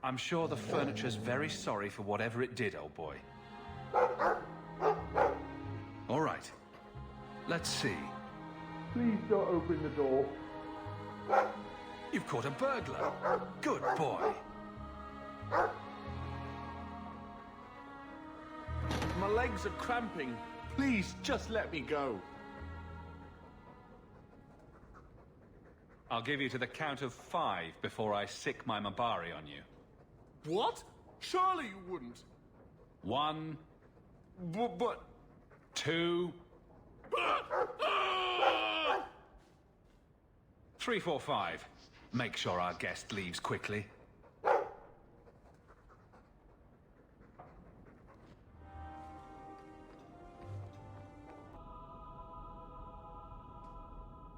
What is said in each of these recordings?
I'm sure the furniture's very sorry for whatever it did, old boy. All right. Let's see. Please don't open the door. You've caught a burglar. Good boy. My legs are cramping. Please, just let me go. I'll give you to the count of 5 before I sick my Mabari on you. What? Surely you wouldn't. 1, But... 2, 3, 4, 5. Make sure our guest leaves quickly.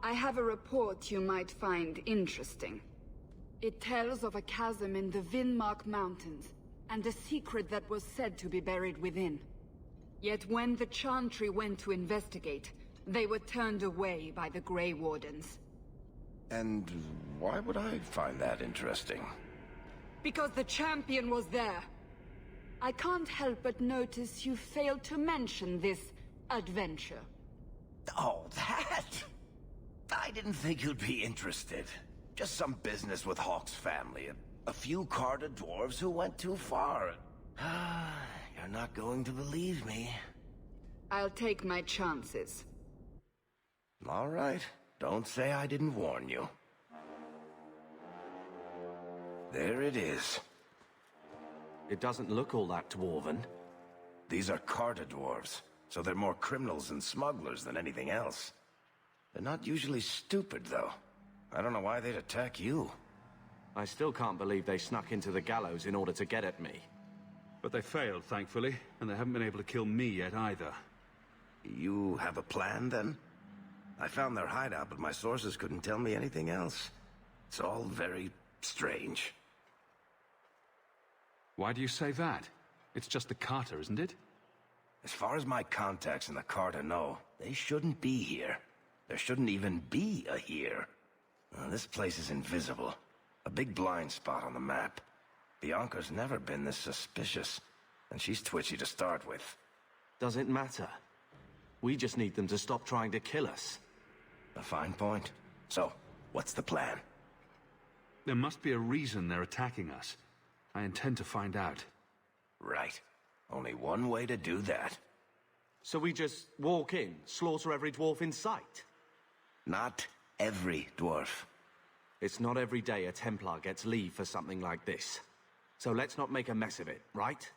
I have a report you might find interesting. It tells of a chasm in the Vinmark Mountains, and a secret that was said to be buried within. Yet when the Chantry went to investigate, they were turned away by the Grey Wardens. And why would I find that interesting? Because the champion was there. I can't help but notice you failed to mention this adventure. Oh, that? I didn't think you'd be interested. Just some business with Hawke's family. A few carded dwarves who went too far. You're not going to believe me. I'll take my chances. All right. Don't say I didn't warn you. There it is. It doesn't look all that dwarven. These are carded dwarves, so they're more criminals and smugglers than anything else. They're not usually stupid, though. I don't know why they'd attack you. I still can't believe they snuck into the gallows in order to get at me. But they failed, thankfully, and they haven't been able to kill me yet either. You have a plan, then? I found their hideout, but my sources couldn't tell me anything else. It's all very strange. Why do you say that? It's just the Carter, isn't it? As far as my contacts in the Carter know, they shouldn't be here. There shouldn't even be a here. This place is invisible. A big blind spot on the map. Bianca's never been this suspicious, and she's twitchy to start with. Does it matter? We just need them to stop trying to kill us. A fine point. So, what's the plan? There must be a reason they're attacking us. I intend to find out. Right. Only one way to do that. So we just walk in, slaughter every dwarf in sight? Not every dwarf. It's not every day a Templar gets leave for something like this. So let's not make a mess of it, right?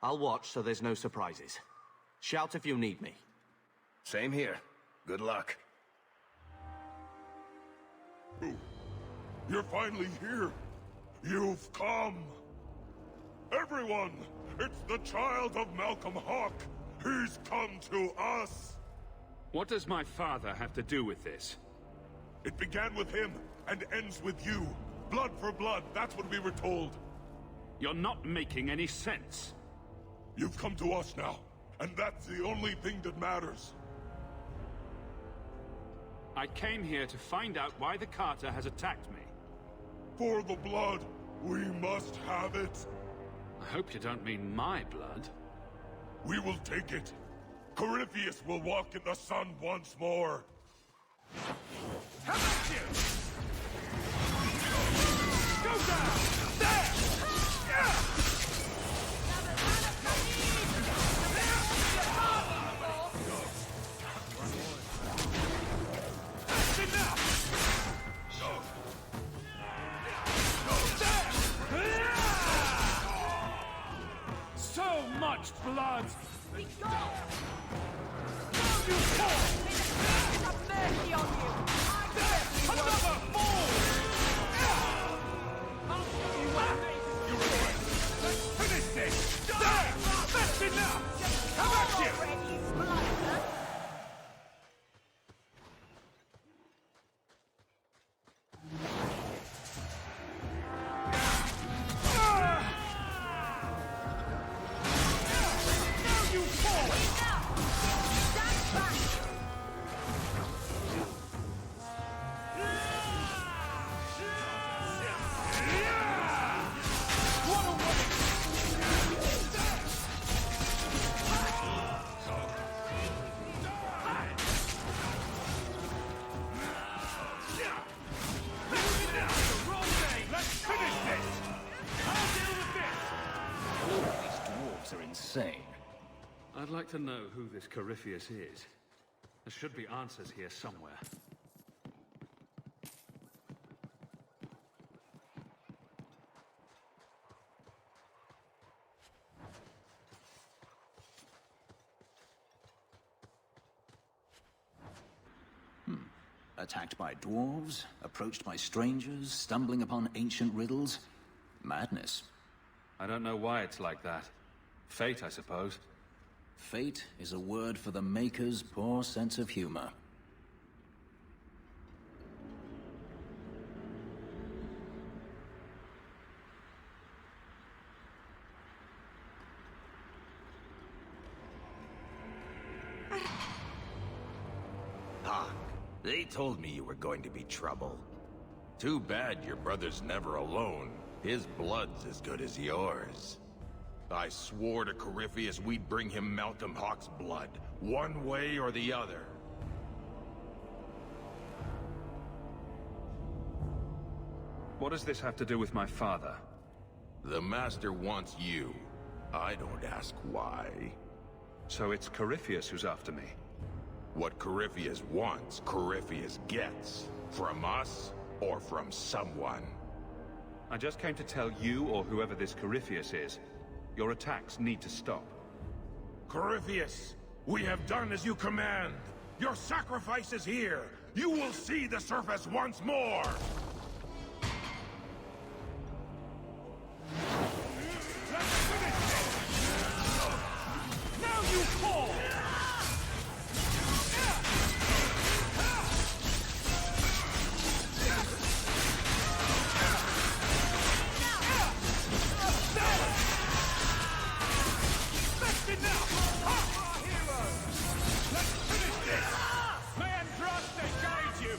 I'll watch so there's no surprises. Shout if you need me. Same here. Good luck. You're finally here. You've come. Everyone, it's the child of Malcolm Hawke. He's come to us. What does my father have to do with this? It began with him and ends with you. Blood for blood, that's what we were told. You're not making any sense. You've come to us now, and that's the only thing that matters. I came here to find out why the Carter has attacked me. For the blood, we must have it. I hope you don't mean my blood. We will take it. Corypheus will walk in the sun once more. How about you? Go down! There! Yeah! That's enough! So much blood! Go, you fool! I'd like to know who this Corypheus is. There should be answers here somewhere. Attacked by dwarves, approached by strangers, stumbling upon ancient riddles. Madness. I don't know why it's like that. Fate, I suppose. Fate is a word for the Maker's poor sense of humor. Hawk, they told me you were going to be trouble. Too bad your brother's never alone. His blood's as good as yours. I swore to Corypheus we'd bring him Malcolm Hawk's blood, one way or the other. What does this have to do with my father? The Master wants you. I don't ask why. So it's Corypheus who's after me. What Corypheus wants, Corypheus gets. From us, or from someone. I just came to tell you, or whoever this Corypheus is, your attacks need to stop. Corypheus, we have done as you command. Your sacrifice is here. You will see the surface once more. Now you fall! That's enough! Our hero! Let's finish this! May Andraste guide you!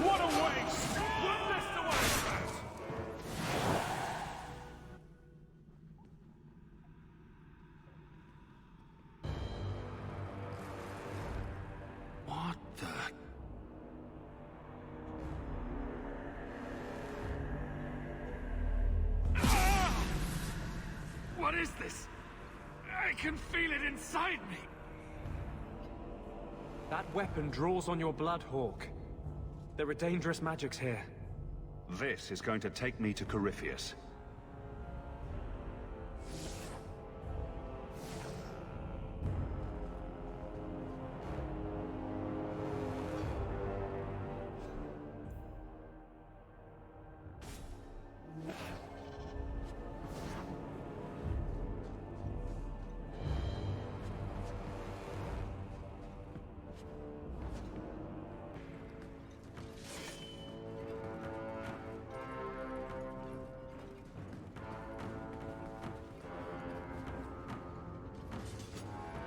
What a waste! We'll miss the way! What the... What is this? I can feel it inside me! That weapon draws on your blood, Hawk. There are dangerous magics here. This is going to take me to Corypheus.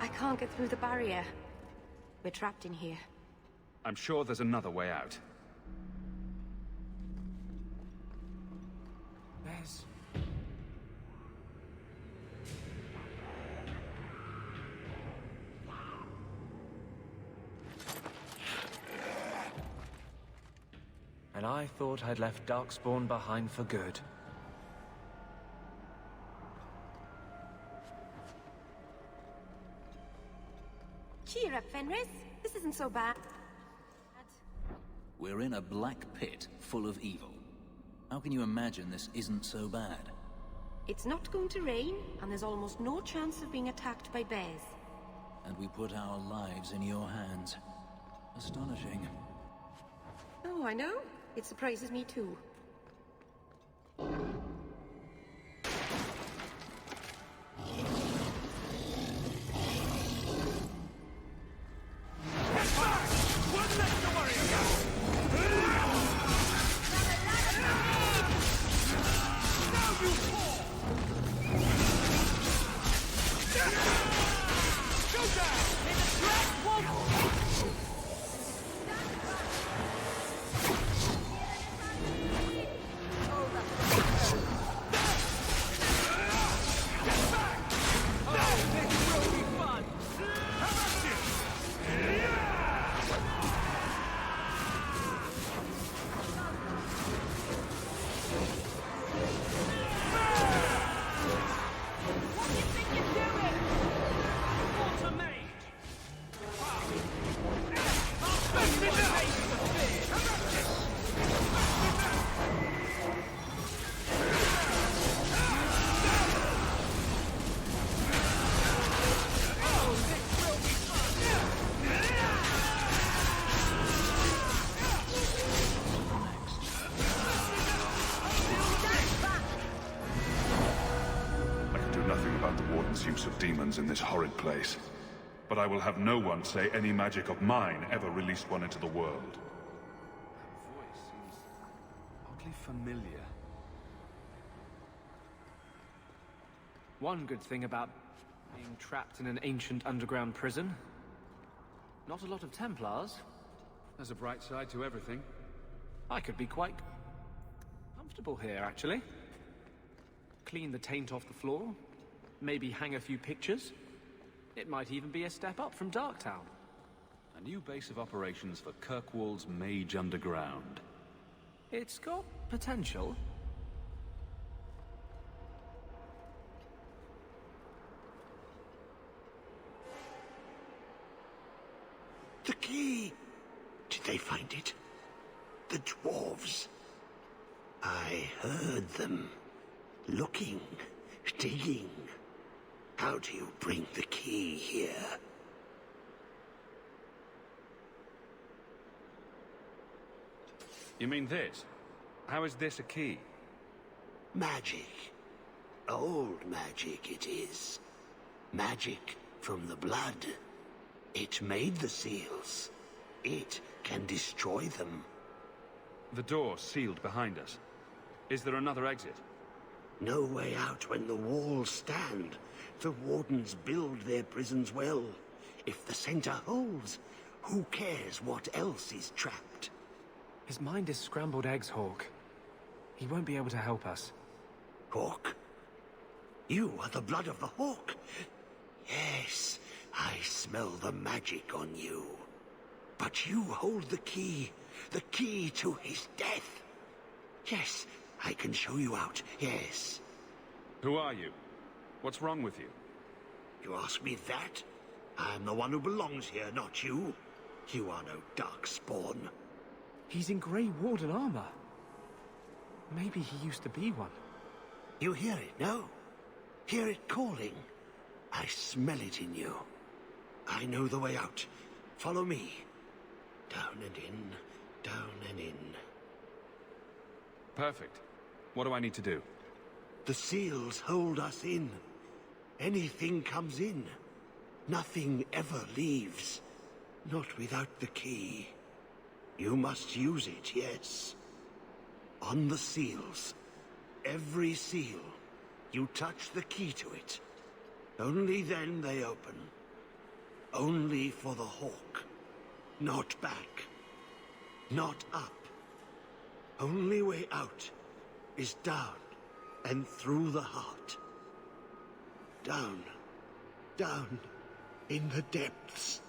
I can't get through the barrier. We're trapped in here. I'm sure there's another way out. There's... And I thought I'd left Darkspawn behind for good. Cheer up, Fenris. This isn't so bad. We're in a black pit full of evil. How can you imagine this isn't so bad? It's not going to rain, and there's almost no chance of being attacked by bears. And we put our lives in your hands. Astonishing. Oh, I know. It surprises me too. this horrid place. But I will have no one say any magic of mine ever released one into the world. That voice seems oddly familiar. One good thing about being trapped in an ancient underground prison. Not a lot of Templars. There's a bright side to everything. I could be quite comfortable here, actually. Clean the taint off the floor. Maybe hang a few pictures. It might even be a step up from Darktown. A new base of operations for Kirkwall's Mage Underground. It's got potential. The key! Did they find it? The dwarves. I heard them. Looking, digging. How do you bring the key here? You mean this? How is this a key? Magic. Old magic it is. Magic from the blood. It made the seals. It can destroy them. The door sealed behind us. Is there another exit? No way out when the walls stand. The wardens build their prisons well. If the center holds, who cares what else is trapped? His mind is scrambled eggs, Hawk. He won't be able to help us. Hawk? You are the blood of the Hawk. Yes, I smell the magic on you. But you hold the key to his death. Yes, I can show you out, yes. Who are you? What's wrong with you? You ask me that? I'm the one who belongs here, not you. You are no darkspawn. He's in Grey Warden armor. Maybe he used to be one. You hear it, no? Hear it calling? I smell it in you. I know the way out. Follow me. Down and in, down and in. Perfect. What do I need to do? The seals hold us in. Anything comes in. Nothing ever leaves. Not without the key. You must use it, yes. On the seals. Every seal. You touch the key to it. Only then they open. Only for the Hawk. Not back. Not up. Only way out is down and through the heart. Down. Down in the depths.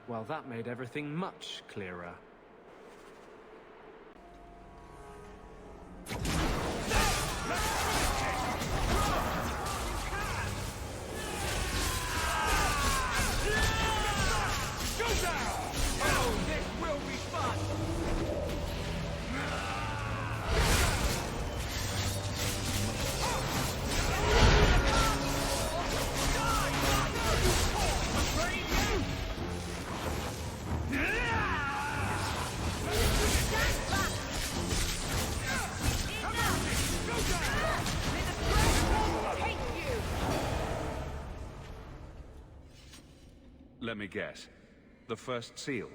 Well, that made everything much clearer. Let me guess. The first seal?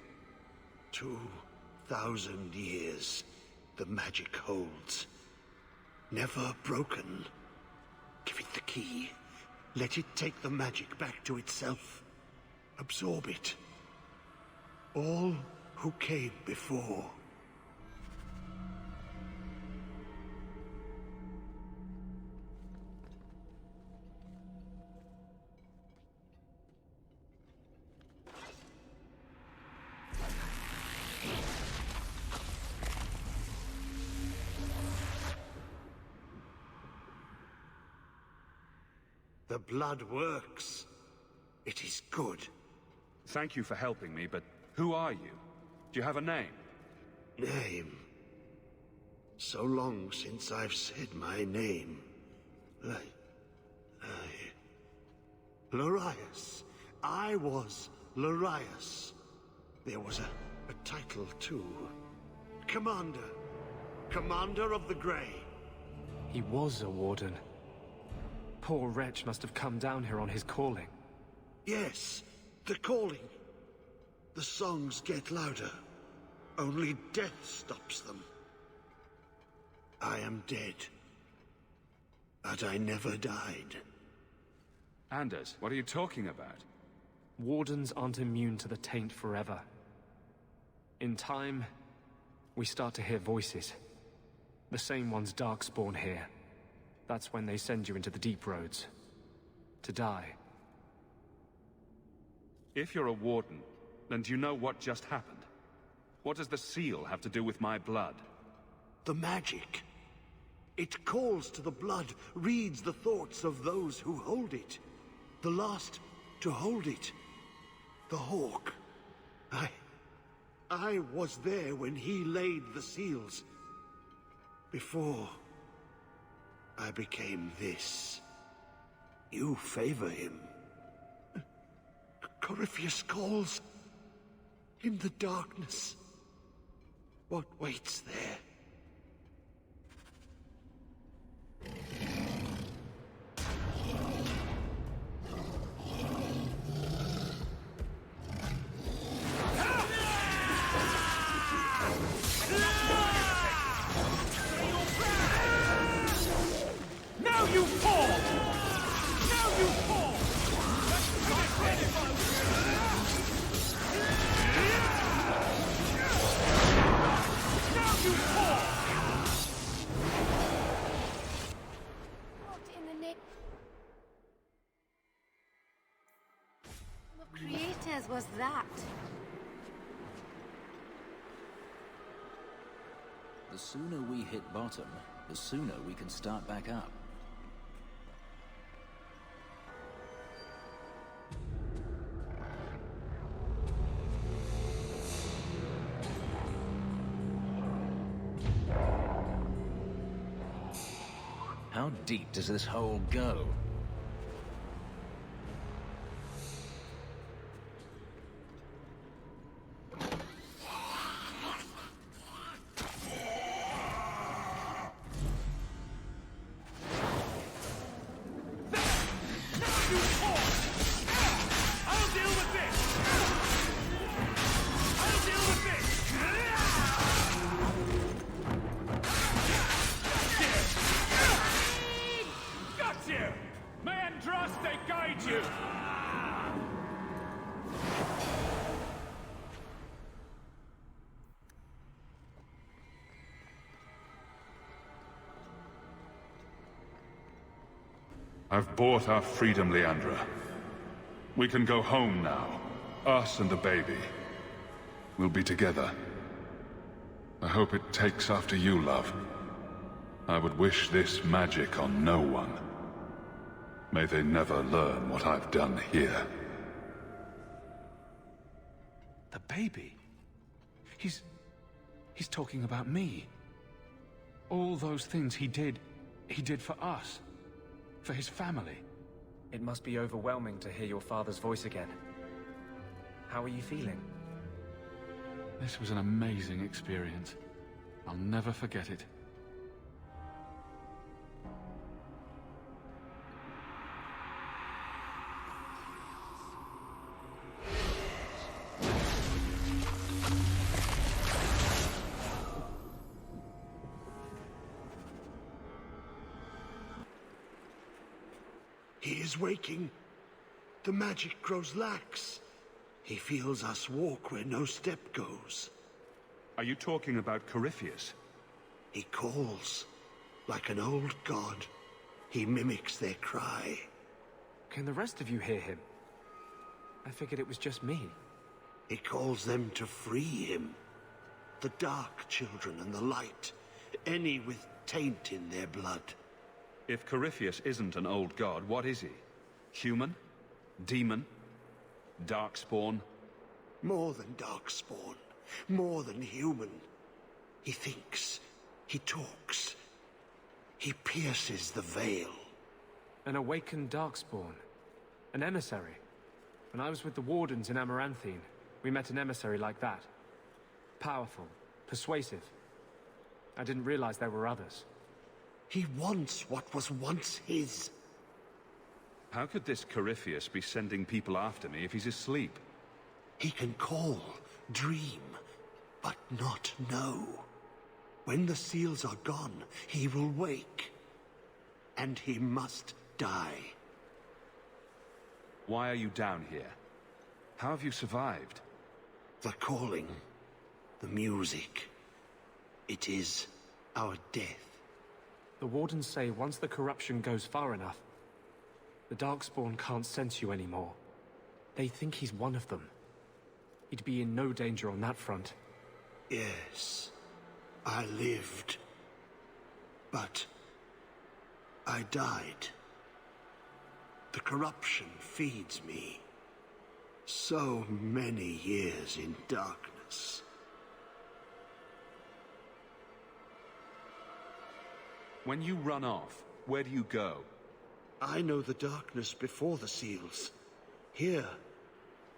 2,000 years the magic holds. Never broken. Give it the key. Let it take the magic back to itself. Absorb it. All who came before. The blood works. It is good. Thank you for helping me, but who are you? Do you have a name? Name? So long since I've said my name. Larius. I was Larius. There was a title, too. Commander. Commander of the Grey. He was a warden. poor wretch must have come down here on his calling. Yes, the calling. The songs get louder. Only death stops them. I am dead. But I never died. Anders, what are you talking about? Wardens aren't immune to the taint forever. In time, we start to hear voices. The same ones Darkspawn hear. That's when they send you into the Deep Roads. To die. If you're a warden, then do you know what just happened? What does the seal have to do with my blood? The magic. It calls to the blood, reads the thoughts of those who hold it. The last to hold it. The Hawk. I was there when he laid the seals. Before I became this. You favor him. Corypheus calls. In the darkness. What waits there? Now you fall! Now you fall! Now you fall! What in the name of creators was that? The sooner we hit bottom, the sooner we can start back up. How deep does this hole go? I've bought our freedom, Leandra. We can go home now. Us and the baby. We'll be together. I hope it takes after you, love. I would wish this magic on no one. May they never learn what I've done here. The baby? He's talking about me. All those things he did for us. For his family. It must be overwhelming to hear your father's voice again. How are you feeling? This was an amazing experience. I'll never forget it. He is waking. The magic grows lax. He feels us walk where no step goes. Are you talking about Corypheus? He calls. Like an old god. He mimics their cry. Can the rest of you hear him? I figured it was just me. He calls them to free him. The Dark Children and the Light. Any with taint in their blood. If Corypheus isn't an old god, what is he? Human? Demon? Darkspawn? More than Darkspawn. More than human. He thinks. He talks. He pierces the veil. An awakened Darkspawn. An emissary. When I was with the Wardens in Amaranthine, we met an emissary like that. Powerful. Persuasive. I didn't realize there were others. He wants what was once his. How could this Corypheus be sending people after me if he's asleep? He can call, dream, but not know. When the seals are gone, he will wake. And he must die. Why are you down here? How have you survived? The calling, the music. It is our death. The Wardens say once the corruption goes far enough, the Darkspawn can't sense you anymore. They think he's one of them. He'd be in no danger on that front. Yes, I lived. But I died. The corruption feeds me. So many years in darkness. When you run off, where do you go? I know the darkness before the seals. Here,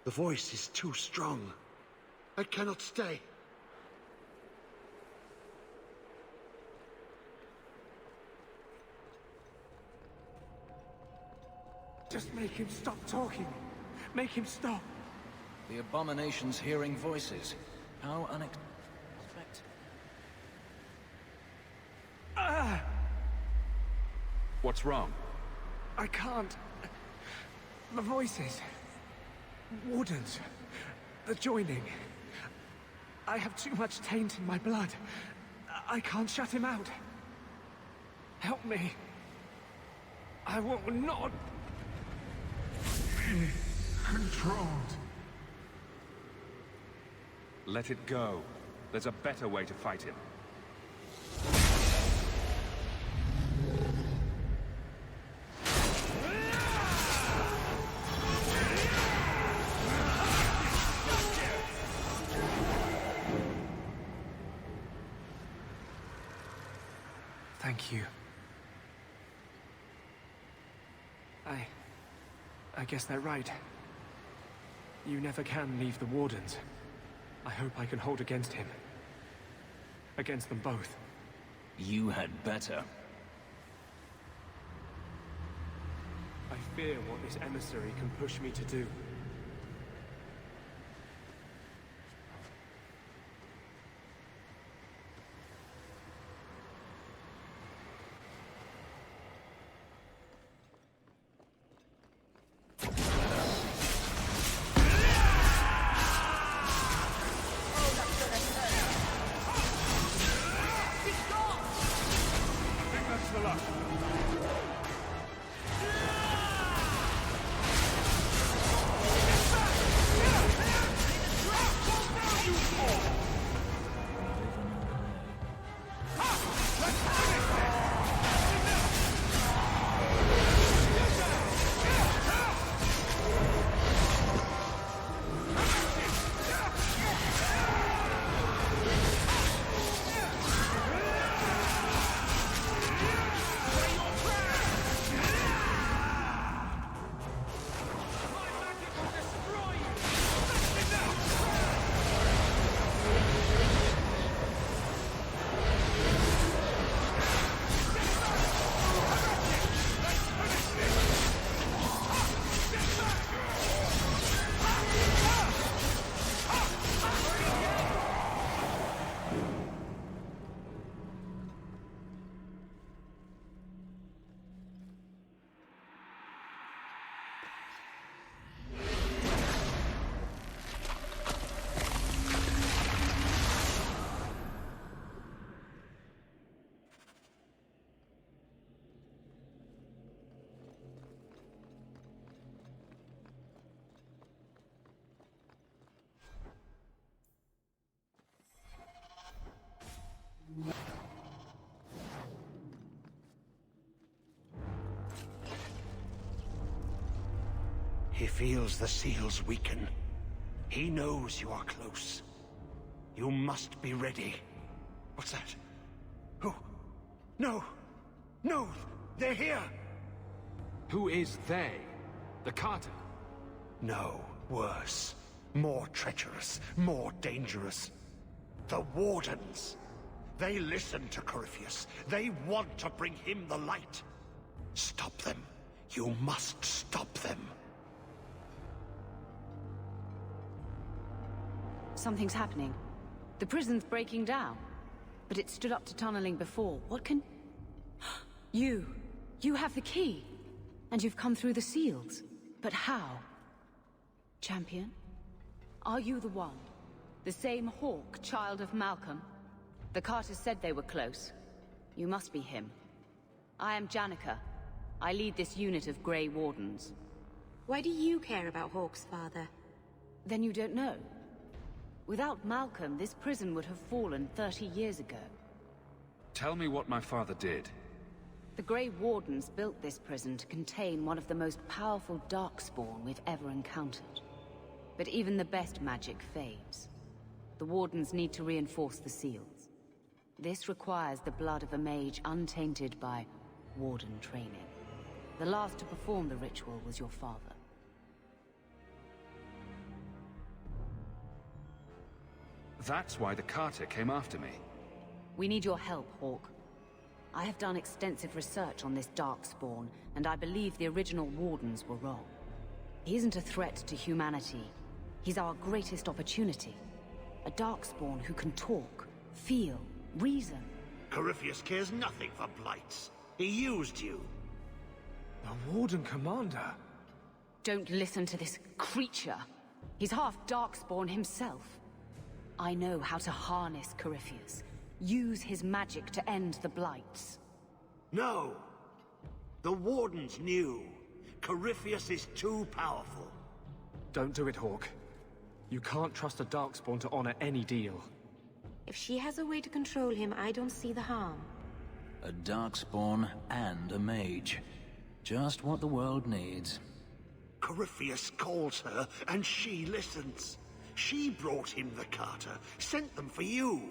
the voice is too strong. I cannot stay. Just make him stop talking. Make him stop. The Abomination's hearing voices. How unexpected. What's wrong? I can't. The voices. Wardens. The joining. I have too much taint in my blood. I can't shut him out. Help me. I will not be controlled. Let it go. There's a better way to fight him. Thank you. I guess they're right. You never can leave the Wardens. I hope I can hold against him. Against them both. You had better. I fear what this emissary can push me to do. He feels the seals weaken. He knows you are close. You must be ready. What's that? Who? No! No! They're here! Who is they? The Carter? No, worse. More treacherous, more dangerous. The Wardens. They listen to Corypheus. They want to bring him the light. Stop them. You must stop them. Something's happening. The prison's breaking down. But it stood up to tunneling before. What can... You have the key. And you've come through the seals. But how? Champion? Are you the one? The same Hawke, child of Malcolm? The Carters said they were close. You must be him. I am Janica. I lead this unit of Grey Wardens. Why do you care about Hawke's father? Then you don't know. Without Malcolm, this prison would have fallen 30 years ago. Tell me what my father did. The Grey Wardens built this prison to contain one of the most powerful Darkspawn we've ever encountered. But even the best magic fades. The Wardens need to reinforce the seals. This requires the blood of a mage untainted by Warden training. The last to perform the ritual was your father. That's why the Carter came after me. We need your help, Hawke. I have done extensive research on this Darkspawn, and I believe the original Wardens were wrong. He isn't a threat to humanity. He's our greatest opportunity. A Darkspawn who can talk, feel, reason. Corypheus cares nothing for blights. He used you. The Warden Commander? Don't listen to this creature. He's half Darkspawn himself. I know how to harness Corypheus. Use his magic to end the blights. No! The Wardens knew. Corypheus is too powerful. Don't do it, Hawke. You can't trust a Darkspawn to honor any deal. If she has a way to control him, I don't see the harm. A Darkspawn and a mage. Just what the world needs. Corypheus calls her, and she listens. She brought him the Carter, sent them for you.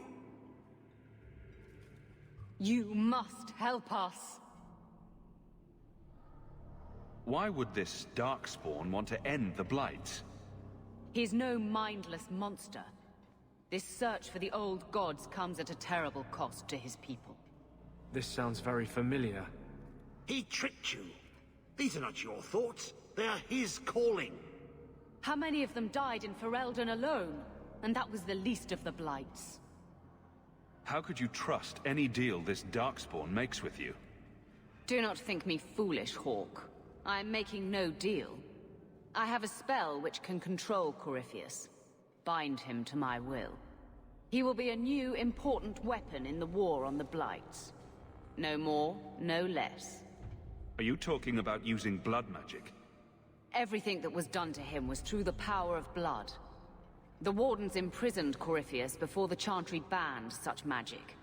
You must help us. Why would this Darkspawn want to end the Blights? He's no mindless monster. This search for the old gods comes at a terrible cost to his people. This sounds very familiar. He tricked you. These are not your thoughts. They are his calling. How many of them died in Ferelden alone? And that was the least of the blights. How could you trust any deal this Darkspawn makes with you? Do not think me foolish, Hawke. I am making no deal. I have a spell which can control Corypheus. Bind him to my will. He will be a new, important weapon in the war on the blights. No more, no less. Are you talking about using blood magic? Everything that was done to him was through the power of blood. The Wardens imprisoned Corypheus before the Chantry banned such magic.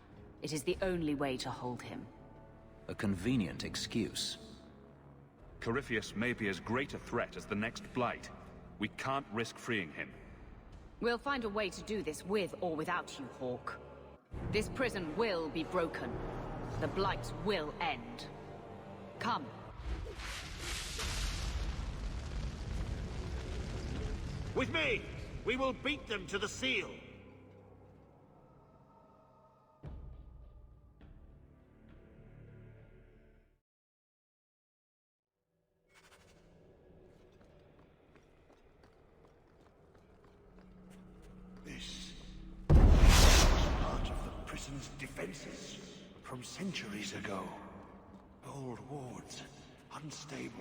It is the only way to hold him. A convenient excuse. Corypheus may be as great a threat as the next Blight. We can't risk freeing him. We'll find a way to do this with or without you, Hawke. This prison will be broken. The Blights will end. Come. With me! We will beat them to the seal! This was part of the prison's defenses from centuries ago. Old wards, unstable,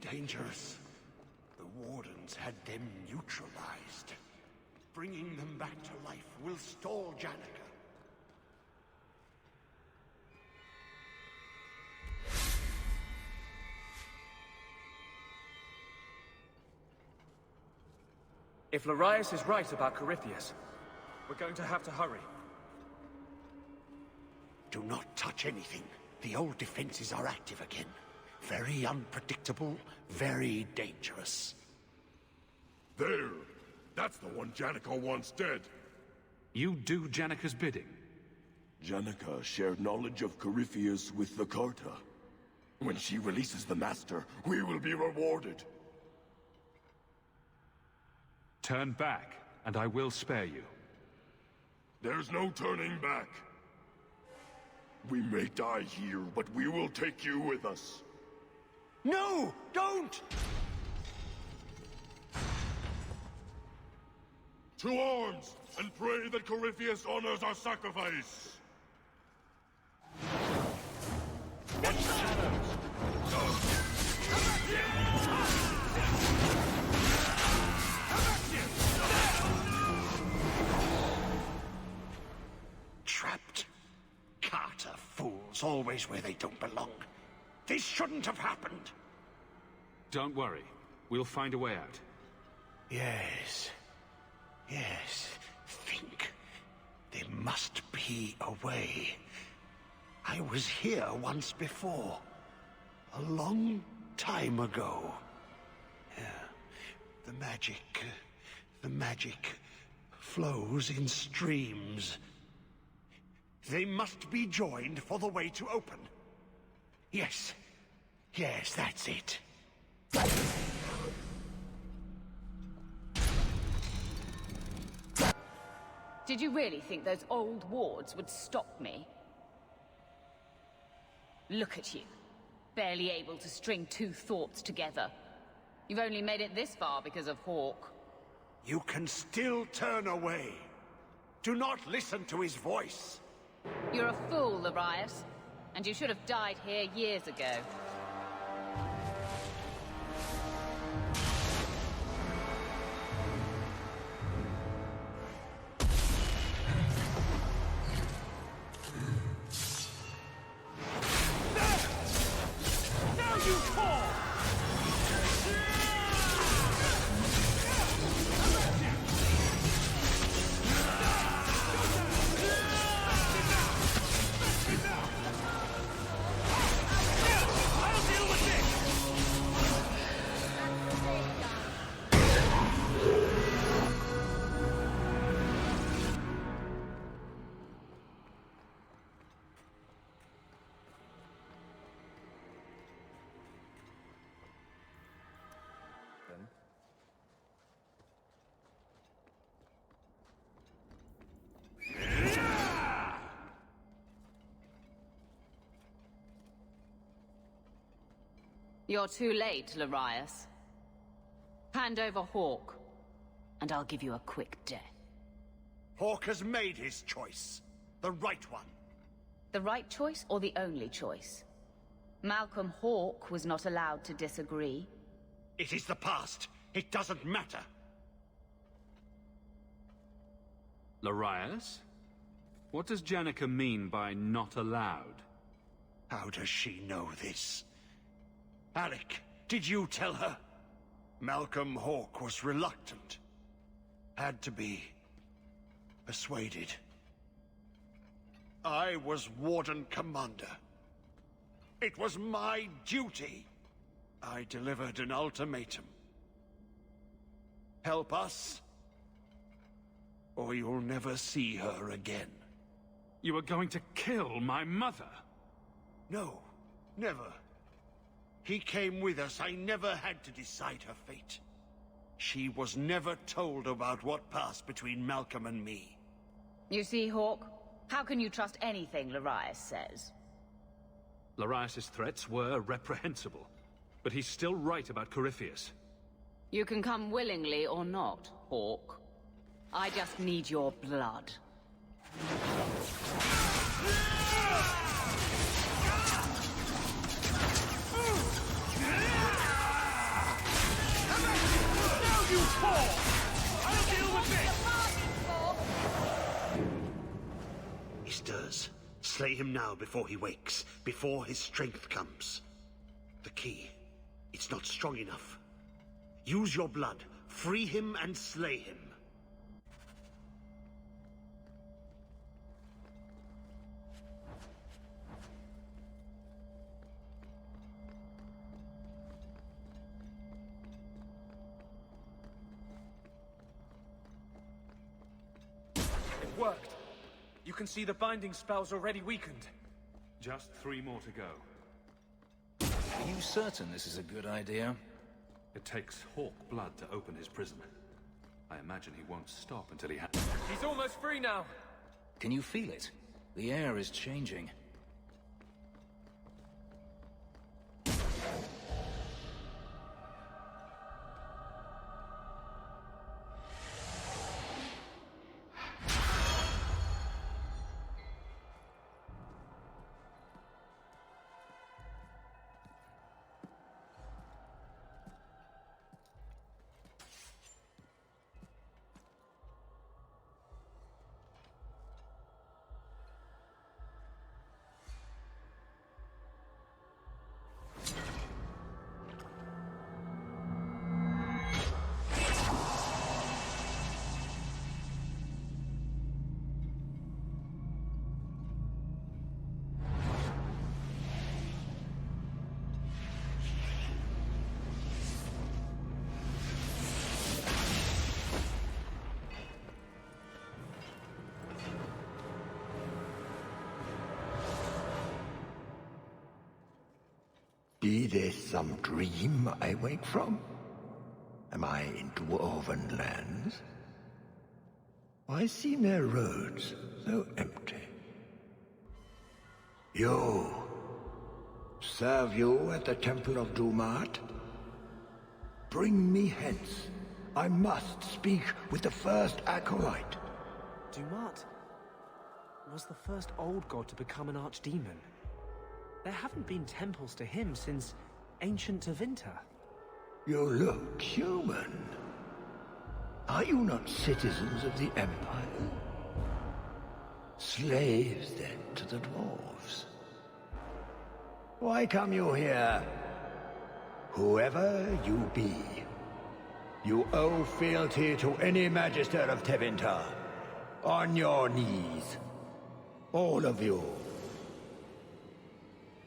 dangerous. The Wardens had them neutralized. Bringing them back to life will stall Janica. If Larius is right about Corypheus, we're going to have to hurry. Do not touch anything. The old defenses are active again. Very unpredictable, very dangerous. There! That's the one Janica wants dead. You do Janica's bidding? Janica shared knowledge of Corypheus with the Carta. When she releases the Master, we will be rewarded. Turn back, and I will spare you. There's no turning back. We may die here, but we will take you with us. No! Don't! To arms, and pray that Corypheus honors our sacrifice! Trapped. Carter fools, always where they don't belong. This shouldn't have happened. Don't worry. We'll find a way out. Yes. Yes. Think. There must be a way. I was here once before. A long time ago. Yeah. The magic flows in streams. They must be joined for the way to open. Yes. Yes, that's it. Did you really think those old wards would stop me? Look at you. Barely able to string two thoughts together. You've only made it this far because of Hawke. You can still turn away. Do not listen to his voice. You're a fool, Larius. And you should have died here years ago. You're too late, Larius. Hand over Hawke, and I'll give you a quick death. Hawke has made his choice. The right one. The right choice or the only choice? Malcolm Hawke was not allowed to disagree. It is the past. It doesn't matter. Larius? What does Jennifer mean by not allowed? How does she know this? Alec, did you tell her? Malcolm Hawke was reluctant. Had to be persuaded. I was Warden Commander. It was my duty. I delivered an ultimatum. Help us, or you'll never see her again. You were going to kill my mother? No, never. He came with us. I never had to decide her fate. She was never told about what passed between Malcolm and me. You see, Hawke? How can you trust anything Larius says? Larius's threats were reprehensible, but he's still right about Corypheus. You can come willingly or not, Hawke. I just need your blood. You fall! I'll deal with this! He stirs. Slay him now before he wakes, before his strength comes. The key. It's not strong enough. Use your blood. Free him and slay him. Worked. You can see the binding spell's already weakened. Just 3 more to go. Are you certain this is a good idea? It takes Hawke blood to open his prison. I imagine he won't stop until he has... He's almost free now. Can you feel it? The air is changing. Be this some dream I wake from? Am I in dwarven lands? Why seem their roads so empty? You! Serve you at the Temple of Dumat? Bring me hence. I must speak with the first acolyte. Dumat was the first old god to become an archdemon. There haven't been temples to him since ancient Tevinter. You look human. Are you not citizens of the Empire? Slaves, then, to the dwarves? Why come you here? Whoever you be, you owe fealty to any Magister of Tevinter. On your knees. All of you.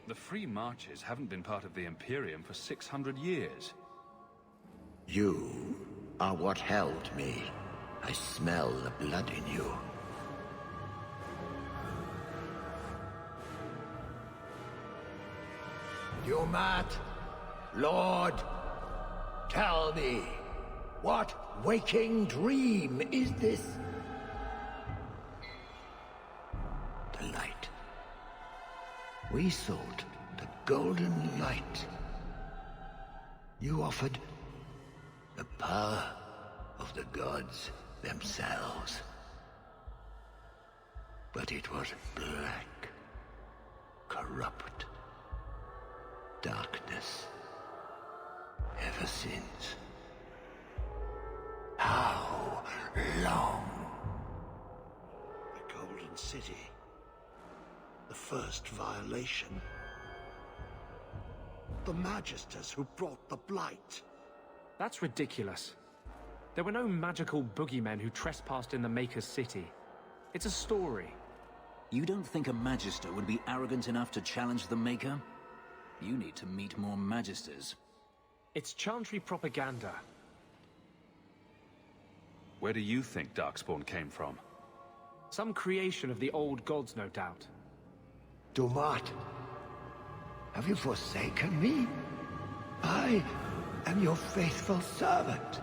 The Free Marches haven't been part of the Imperium for 600 years. You are what held me. I smell the blood in you. Dumat, Lord, tell me, what waking dream is this? The light. We sought the golden light. You offered the power of the gods themselves. But it was black, corrupt, darkness, ever since. How long? The Golden City. The first violation. The Magisters who brought the Blight. That's ridiculous. There were no magical boogeymen who trespassed in the Maker's City. It's a story. You don't think a Magister would be arrogant enough to challenge the Maker? You need to meet more Magisters. It's Chantry propaganda. Where do you think Darkspawn came from? Some creation of the old gods, no doubt. Dumat, have you forsaken me? I am your faithful servant.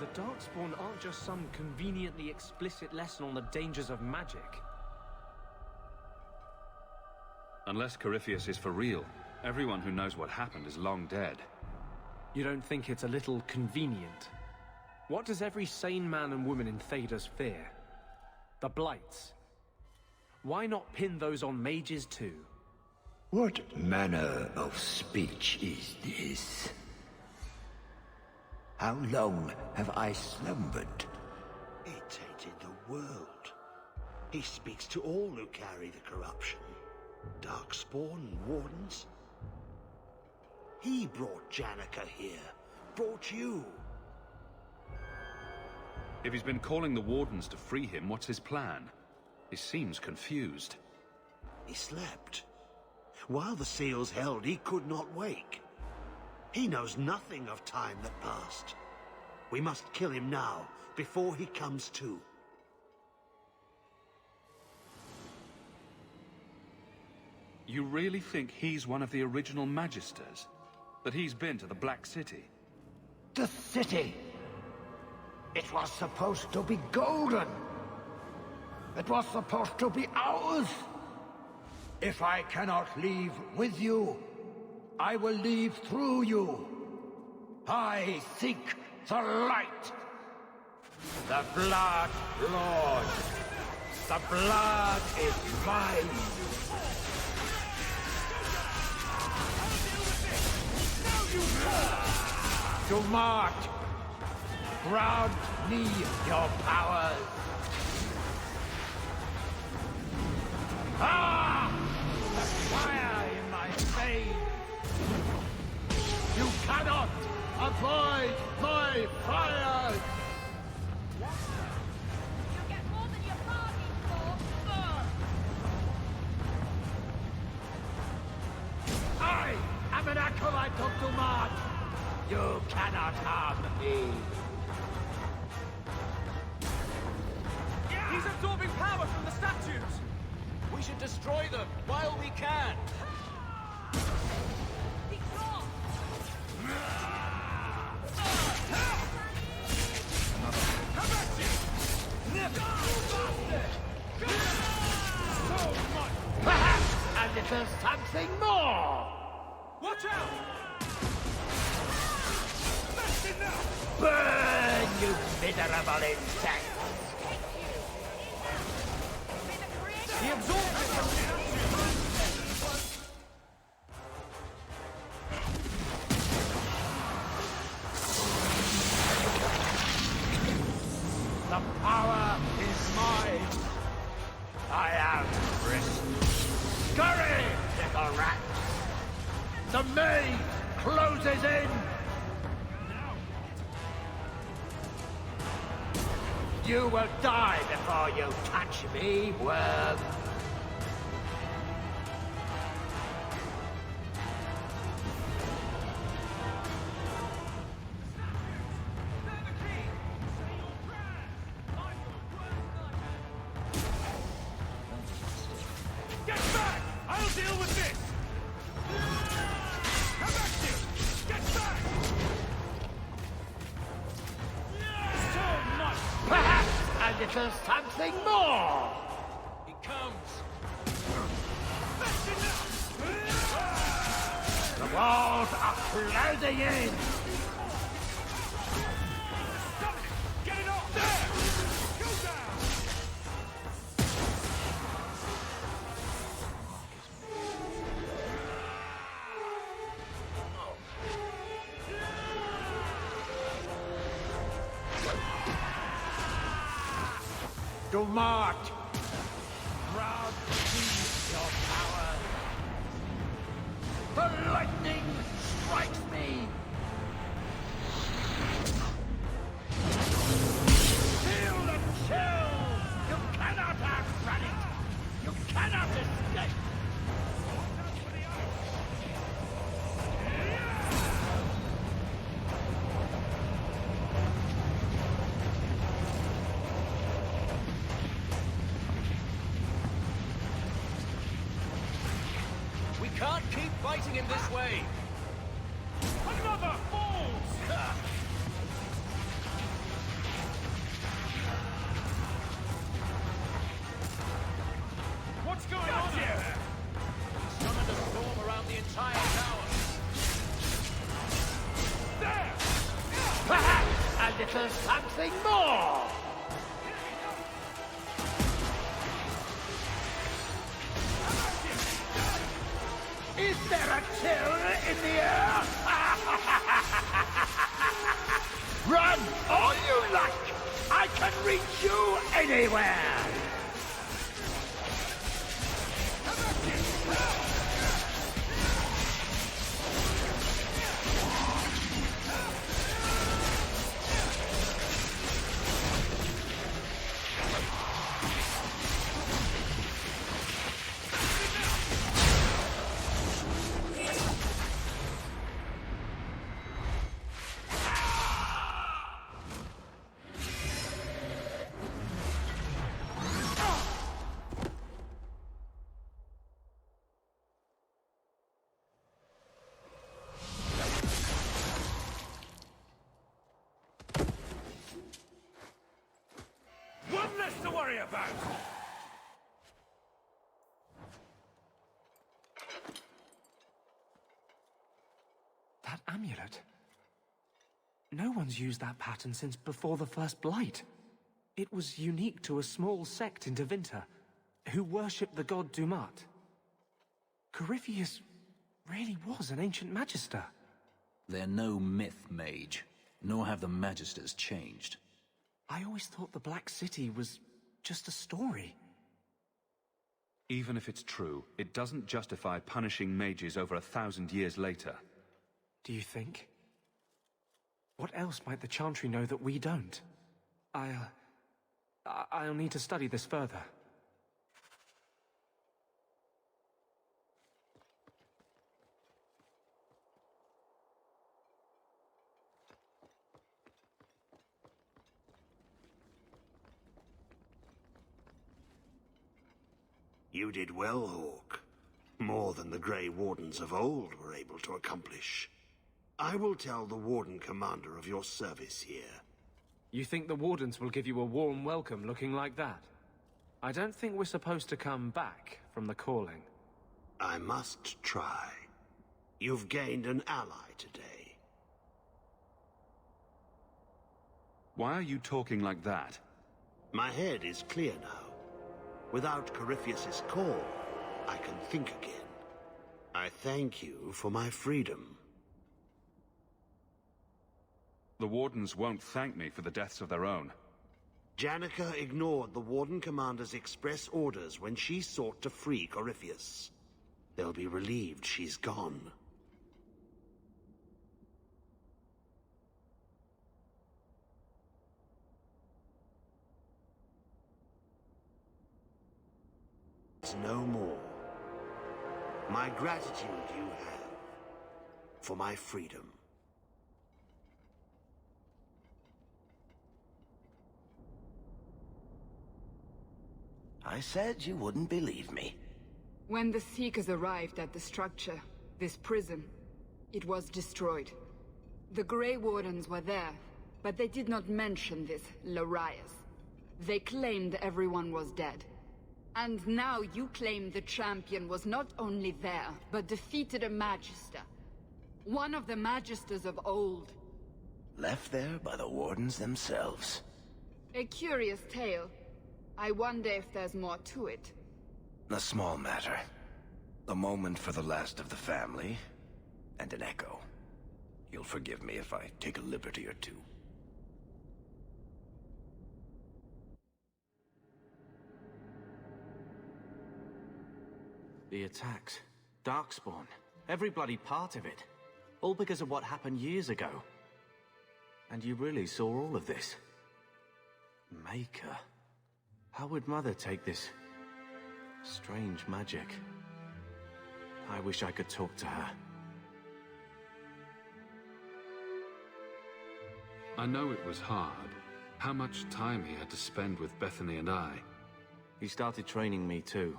The Darkspawn aren't just some conveniently explicit lesson on the dangers of magic. Unless Corypheus is for real, everyone who knows what happened is long dead. You don't think it's a little convenient? What does every sane man and woman in Thedas fear? The Blights. Why not pin those on mages too? What manner of speech is this? How long have I slumbered? It ain't in the world. He speaks to all who carry the corruption. Darkspawn and Wardens. He brought Janika here. Brought you. If he's been calling the Wardens to free him, what's his plan? He seems confused. He slept. While the seals held, he could not wake. He knows nothing of time that passed. We must kill him now, before he comes to. You really think he's one of the original Magisters? That he's been to the Black City? The city! It was supposed to be golden! It was supposed to be ours! If I cannot leave with you, I will leave through you. I seek the light. The blood, Lord. The blood is mine. Dumat, grant me your powers. Ah! The fire in my veins! You cannot avoid my fire! You'll get more than you're bargaining for! I am an acolyte of Dumat! You cannot harm me! He's absorbing power from the statues! We should destroy them while we can! Destroy something more! Watch out! Burn, you miserable insect! He absorbed it! The power is mine! I am risen. Scurry, little rat! The maze closes in! You will die before you touch me, worm! Get back! I'll deal with this! Come back, you! Get back! So much! Perhaps a little something more! He comes! The walls are closing in! Get it off there! Go down! Dumart! Proud to see your power! The lightning strikes me! Feel the chill! You cannot outrun it! You cannot escape! We can't keep fighting him this way! Another falls! What's going on here? Summoned a storm around the entire tower. There! Perhaps a little something more! Is there a chill in the air? Run all you like! I can reach you anywhere! One less to worry about! That amulet. No one's used that pattern since before the First Blight. It was unique to a small sect in Tevinter, who worshipped the god Dumat. Corypheus really was an ancient magister. They're no myth, mage. Nor have the magisters changed. I always thought the Black City was just a story. Even if it's true, it doesn't justify punishing mages over 1,000 years later. Do you think? What else might the Chantry know that we don't? I'll need to study this further. You did well, Hawke. More than the Grey Wardens of old were able to accomplish. I will tell the Warden Commander of your service here. You think the Wardens will give you a warm welcome looking like that? I don't think we're supposed to come back from the calling. I must try. You've gained an ally today. Why are you talking like that? My head is clear now. Without Corypheus's call, I can think again. I thank you for my freedom. The Wardens won't thank me for the deaths of their own. Janica ignored the Warden Commander's express orders when she sought to free Corypheus. They'll be relieved she's gone. No more. My gratitude you have for my freedom. I said you wouldn't believe me. When the Seekers arrived at the structure, this prison, it was destroyed. The Grey Wardens were there, but they did not mention this Larius. They claimed everyone was dead. And now you claim the champion was not only there, but defeated a Magister. One of the Magisters of old. Left there by the Wardens themselves. A curious tale. I wonder if there's more to it. A small matter. A moment for the last of the family, and an echo. You'll forgive me if I take a liberty or two. The attacks, Darkspawn, every bloody part of it. All because of what happened years ago. And you really saw all of this? Maker. How would Mother take this strange magic? I wish I could talk to her. I know it was hard. How much time he had to spend with Bethany and I. He started training me too.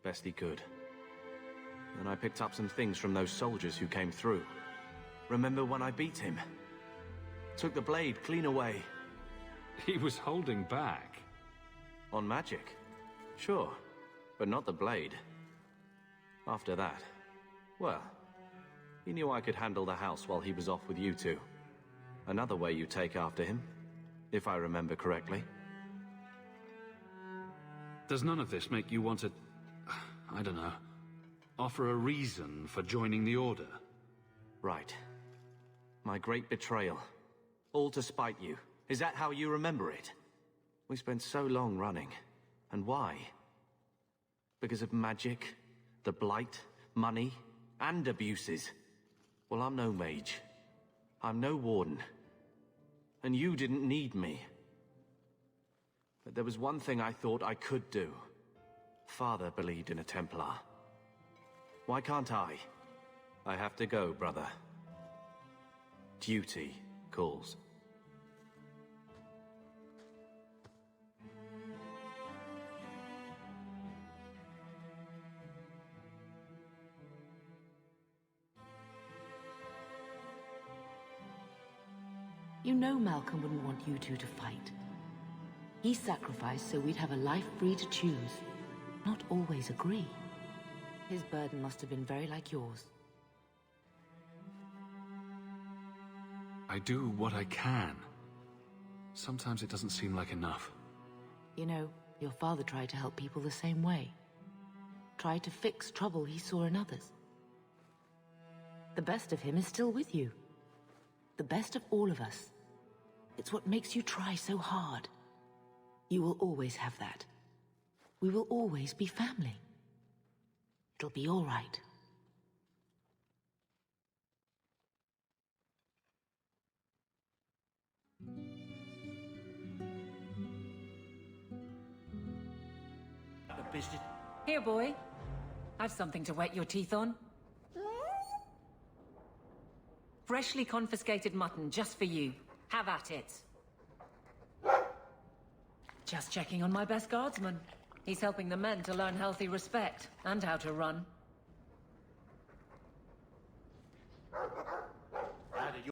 Best he could. And I picked up some things from those soldiers who came through. Remember when I beat him? Took the blade clean away. He was holding back. On magic? Sure, but not the blade. After that, well, he knew I could handle the house while he was off with you two. Another way you take after him, if I remember correctly. Does none of this make you want to, I don't know, offer a reason for joining the Order? Right. My great betrayal. All to spite you. Is that how you remember it? We spent so long running. And why? Because of magic, the Blight, money, and abuses. Well, I'm no mage. I'm no warden. And you didn't need me. But there was one thing I thought I could do. Father believed in a Templar. Why can't I? I have to go, brother. Duty calls. You know Malcolm wouldn't want you two to fight. He sacrificed so we'd have a life free to choose, not always agree. His burden must have been very like yours. I do what I can. Sometimes it doesn't seem like enough. You know, your father tried to help people the same way. Tried to fix trouble he saw in others. The best of him is still with you. The best of all of us. It's what makes you try so hard. You will always have that. We will always be family. It'll be all right. Here, boy. I've something to wet your teeth on. Freshly confiscated mutton, just for you. Have at it. Just checking on my best guardsman. He's helping the men to learn healthy respect, and how to run.